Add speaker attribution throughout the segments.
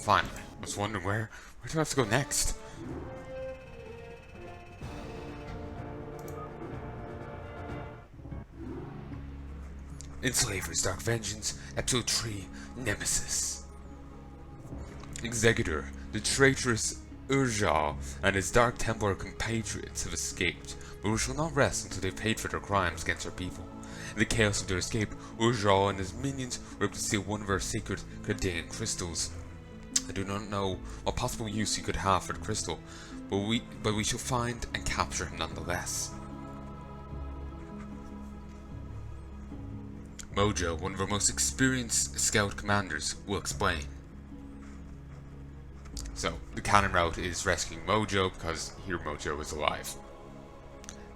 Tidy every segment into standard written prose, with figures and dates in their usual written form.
Speaker 1: Finally, I was wondering where do I have to go next? Enslavers, Dark Vengeance, Episode 3, Nemesis. Executor, the traitorous Urjal and his Dark Templar compatriots have escaped, but we shall not rest until they have paid for their crimes against our people. In the chaos of their escape, Urjal and his minions were able to steal one of our sacred Gardenian crystals. I do not know what possible use he could have for the crystal, but we shall find and capture him nonetheless. Mojo, one of our most experienced scout commanders, will explain. So, the canon route is rescuing Mojo because here Mojo is alive.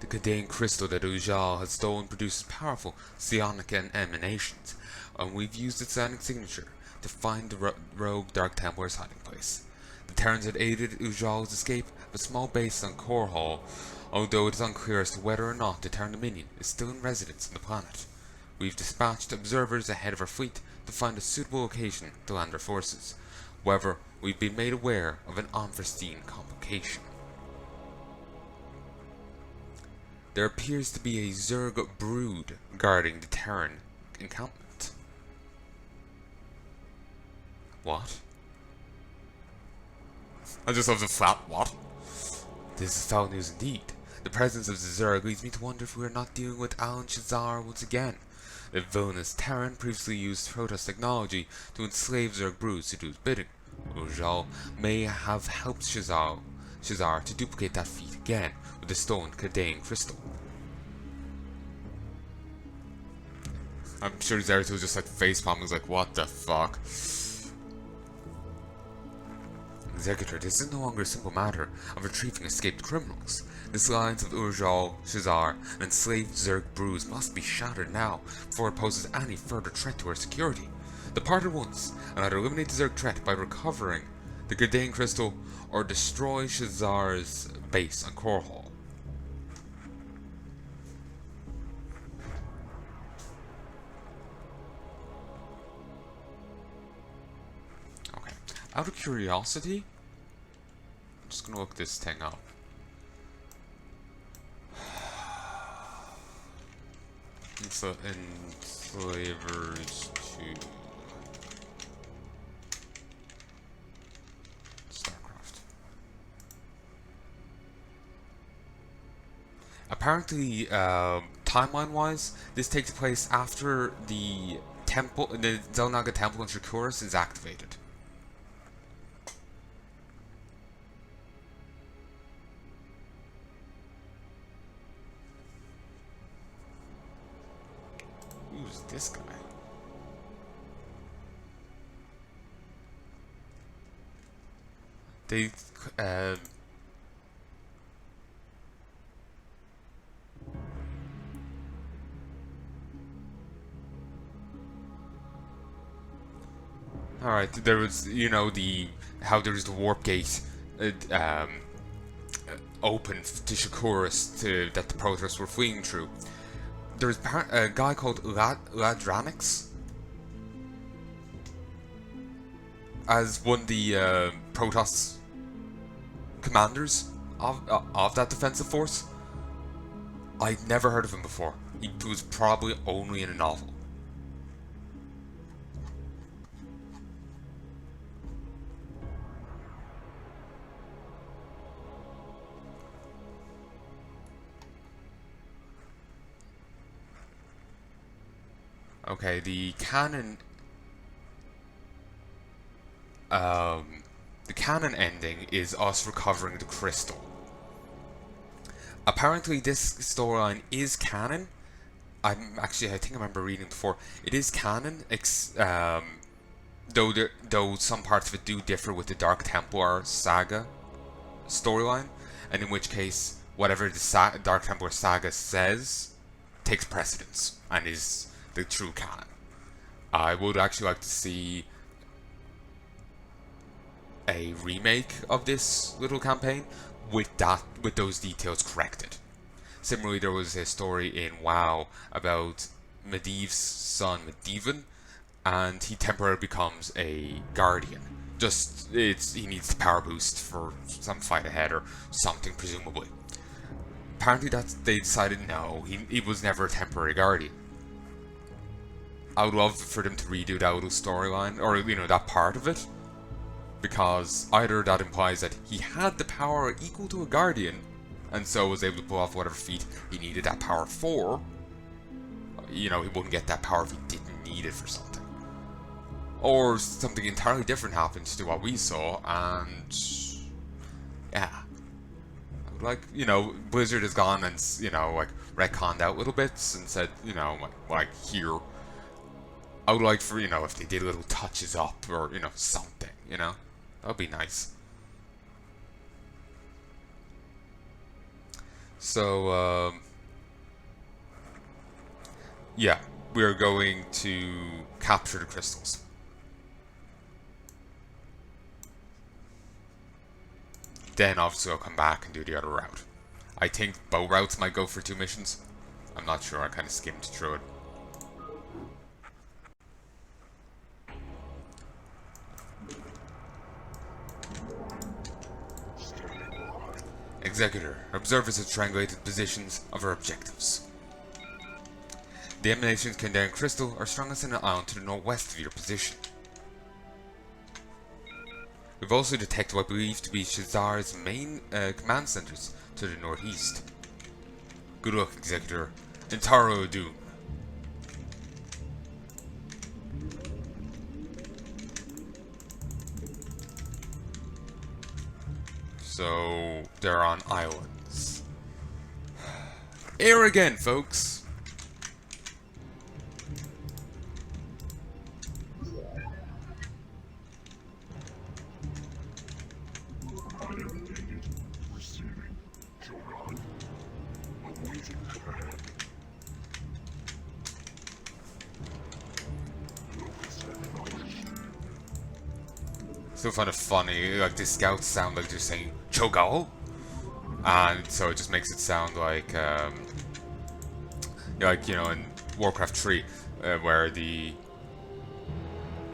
Speaker 1: The Gardenian crystal that Ujal has stolen produces powerful psionic emanations, and we've used its sonic signature to find the rogue Dark Templar's hiding place. The Terrans that aided Ujal's escape have a small base on Core Hall, although it is unclear as to whether or not the Terran Dominion is still in residence on the planet. We've dispatched observers ahead of our fleet to find a suitable location to land our forces. However, we've been made aware of an unforeseen complication. There appears to be a Zerg brood guarding the Terran encampment. What? I just love the flat what? This is foul news indeed. The presence of the Zerg leads me to wonder if we are not dealing with Alan Shazar once again. The villainous Terran previously used Protoss technology to enslave Zerg broods to do his bidding. Ujal may have helped Shazar to duplicate that feat again with the stolen Gardenian crystal. I'm sure Zeratul was just like facepalm, was like, what the fuck? Executor, this is no longer a simple matter of retrieving escaped criminals. This alliance of Urjal, Shazar, and enslaved Zerg broods must be shattered now before it poses any further threat to our security. Depart at once, and either eliminate the Zerg threat by recovering the Gardenian crystal, or destroy Shazar's base on Core Hall. Okay, out of curiosity, I'm just gonna look this thing up. Enslavers 2 StarCraft. Apparently, timeline-wise, this takes place after the Zelnaga Temple in Shakuras is activated. Who's this guy? They, Alright, there was, how there was the warp gate, open to Shakuras that the Protoss were fleeing through. There's a guy called Ladranix as one of the Protoss commanders of that defensive force. I'd never heard of him before. He was probably only in a novel. Okay, the canon ending is us recovering the crystal. Apparently this storyline is canon. I think I remember reading before. It is canon, though some parts of it do differ with the Dark Templar saga storyline, and in which case whatever the Dark Templar saga says takes precedence and is the true canon. I would actually like to see a remake of this little campaign with those details corrected. Similarly, there was a story in WoW about Medivh's son Medivh, and he temporarily becomes a guardian, Just, he needs the power boost for some fight ahead or something, presumably. Apparently they decided no, he was never a temporary guardian. I would love for them to redo that little storyline, or, you know, that part of it. Because either that implies that he had the power equal to a guardian, and so was able to pull off whatever feat he needed that power for. You know, he wouldn't get that power if he didn't need it for something. Or something entirely different happens to what we saw, and yeah. Like, you know, Blizzard has gone and, you know, like, retconned out little bits and said, you know, like here, I would like for, you know, if they did little touches up or, you know, something, you know, that would be nice. So, yeah, we're going to capture the crystals. Then obviously I'll come back and do the other route. I think both routes might go for 2 missions. I'm not sure, I kind of skimmed through it. Executor, observers have triangulated positions of our objectives. The emanations contain crystal are strongest in the island to the northwest of your position. We've also detected what we believe to be Shazar's main command centers to the northeast. Good luck, Executor. Intaro Doom. So, they're on islands. Air again, folks! Still find it funny, like the scouts sound like they're saying Cho'Gall, and so it just makes it sound like, you know, in Warcraft 3, where the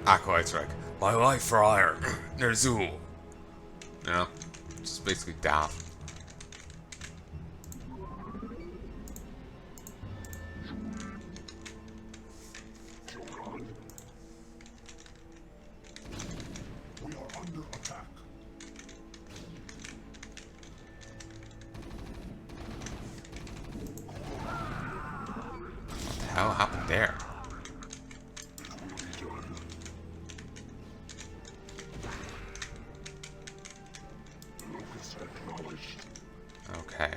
Speaker 1: acolytes are like, "My life for hire, Ner'zhul," you know, just basically daft. What the hell happened there? Okay.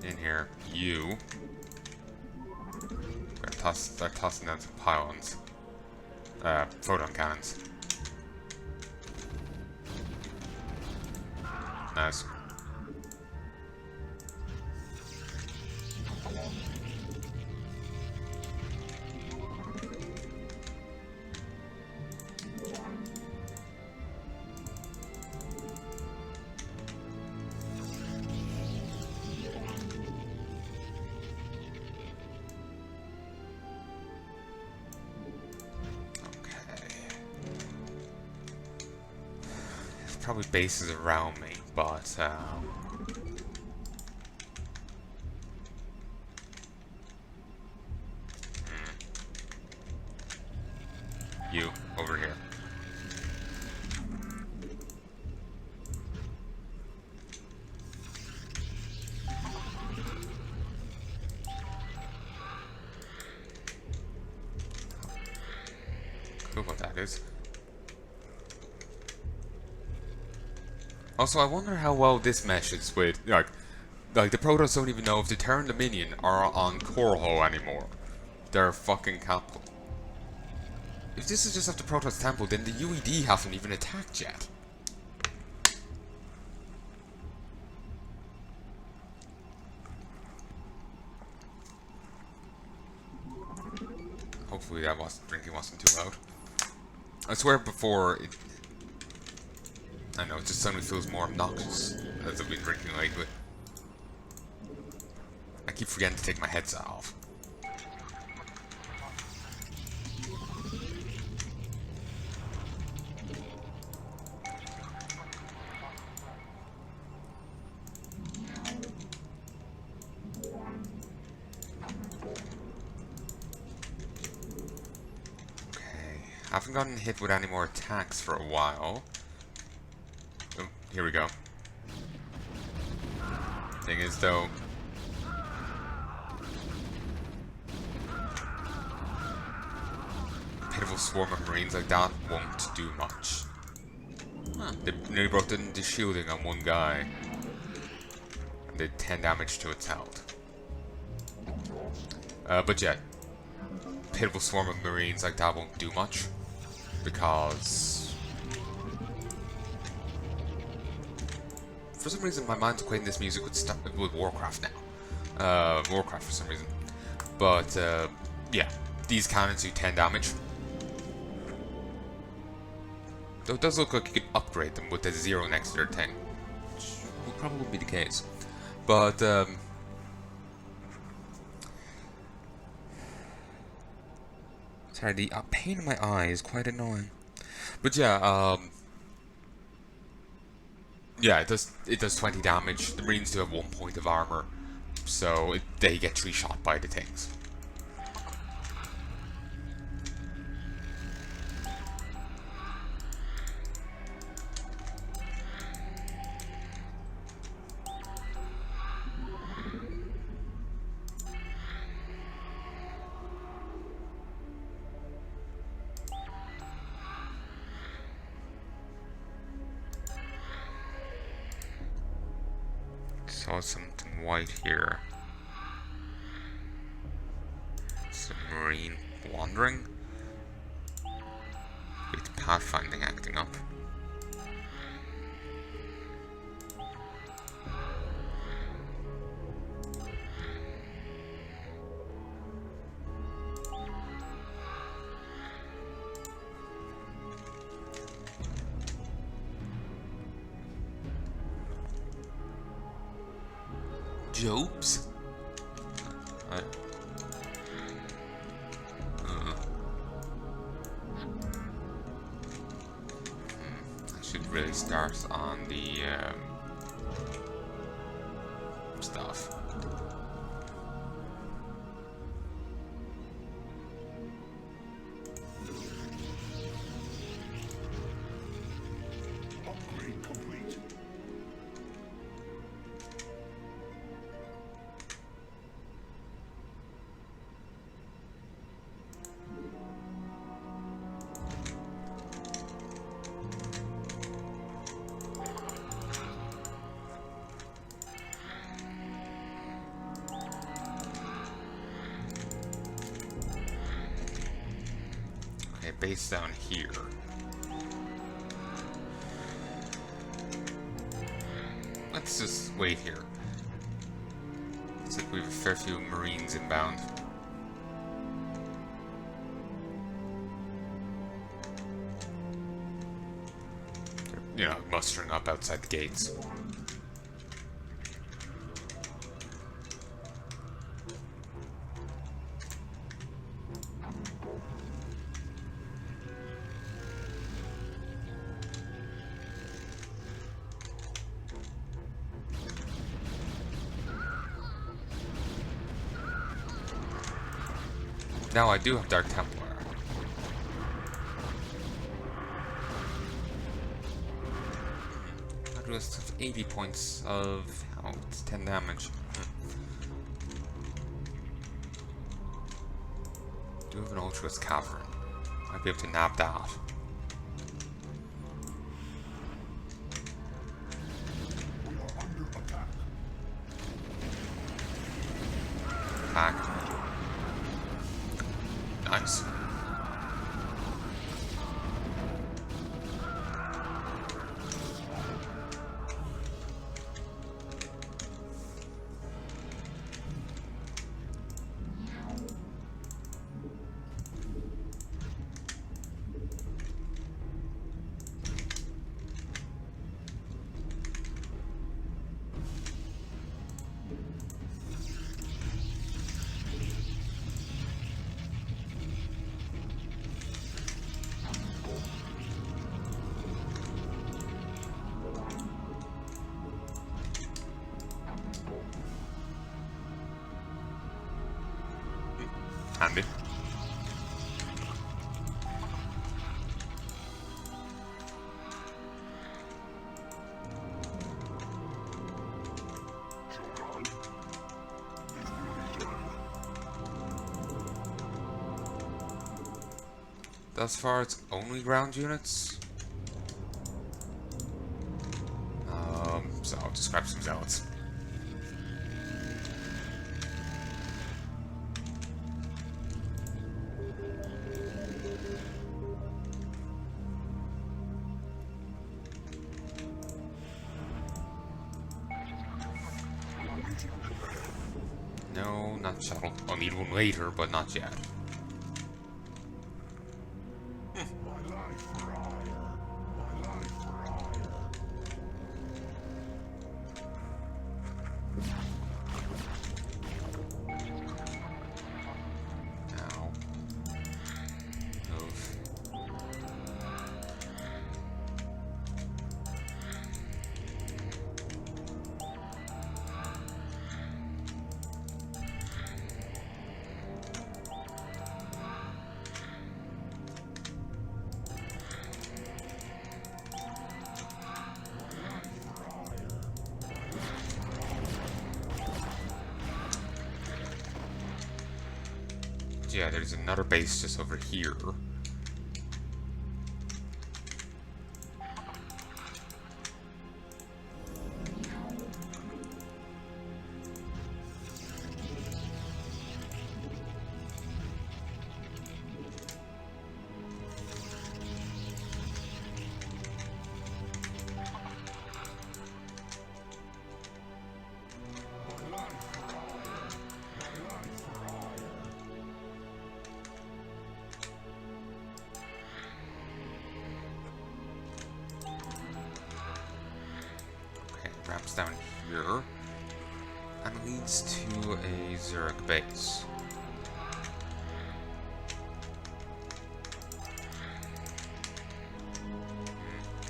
Speaker 1: In here, you start tossing down some pylons. Photon cannons. Nice. Probably bases around me, but you over here. Cool what that is. Also, I wonder how well this meshes with, like the Protoss don't even know if the Terran Dominion are on Korho anymore. Their fucking capital. If this is just off the Protoss Temple, then the UED haven't even attacked yet. Hopefully that drinking wasn't too loud. I swear before it... I know, it just suddenly feels more obnoxious as I've been drinking lately. I keep forgetting to take my headset off. Haven't gotten hit with any more attacks for a while. Oh, here we go. Thing is, though, a pitiful swarm of marines like that won't do much. Huh. They nearly broke the shielding on one guy and did 10 damage to its health. But yeah, pitiful swarm of marines like that won't do much because for some reason my mind's equating this music with Warcraft now. Warcraft for some reason. But yeah, these cannons do 10 damage. Though it does look like you could upgrade them with the 0 next to their thing, which will probably be the case. But sorry, the pain in my eye is quite annoying. But yeah, yeah, it does 20 damage. The marines do have 1 point of armor, so they get 3 shot by the things. Saw something white here. Submarine wandering. With pathfinding acting up. Jobs? I should really start on the stuff. Base down here. Let's just wait here. Looks like we have a fair few marines inbound. They're, you know, mustering up outside the gates. Now I do have Dark Templar. I just have 80 points of health, 10 damage. Do have an Ultra's Cavern. Might be able to nab that. Attack. Nice. Handy. Thus far, it's only ground units. So I'll just grab some zealots. No, not shuttle. I'll need one later, but not yet. Now, move. Yeah, there's another base just over here. Ramps down here, and it leads to a Zurich base.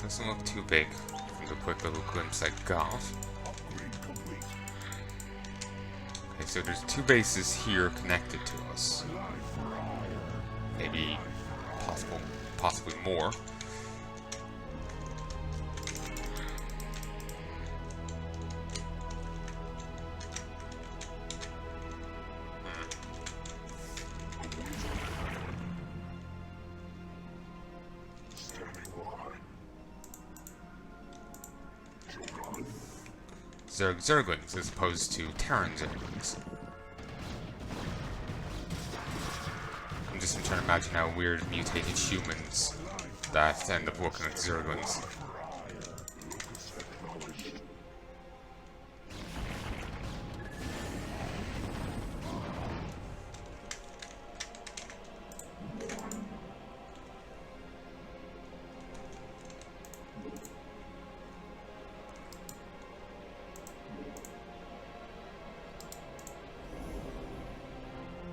Speaker 1: Doesn't look too big from the quick little glimpse I got. Okay, so there's two bases here connected to us. Maybe possibly more. Zerglings as opposed to Terran Zerglings. I'm trying to imagine how weird mutated humans that end up working with Zerglings.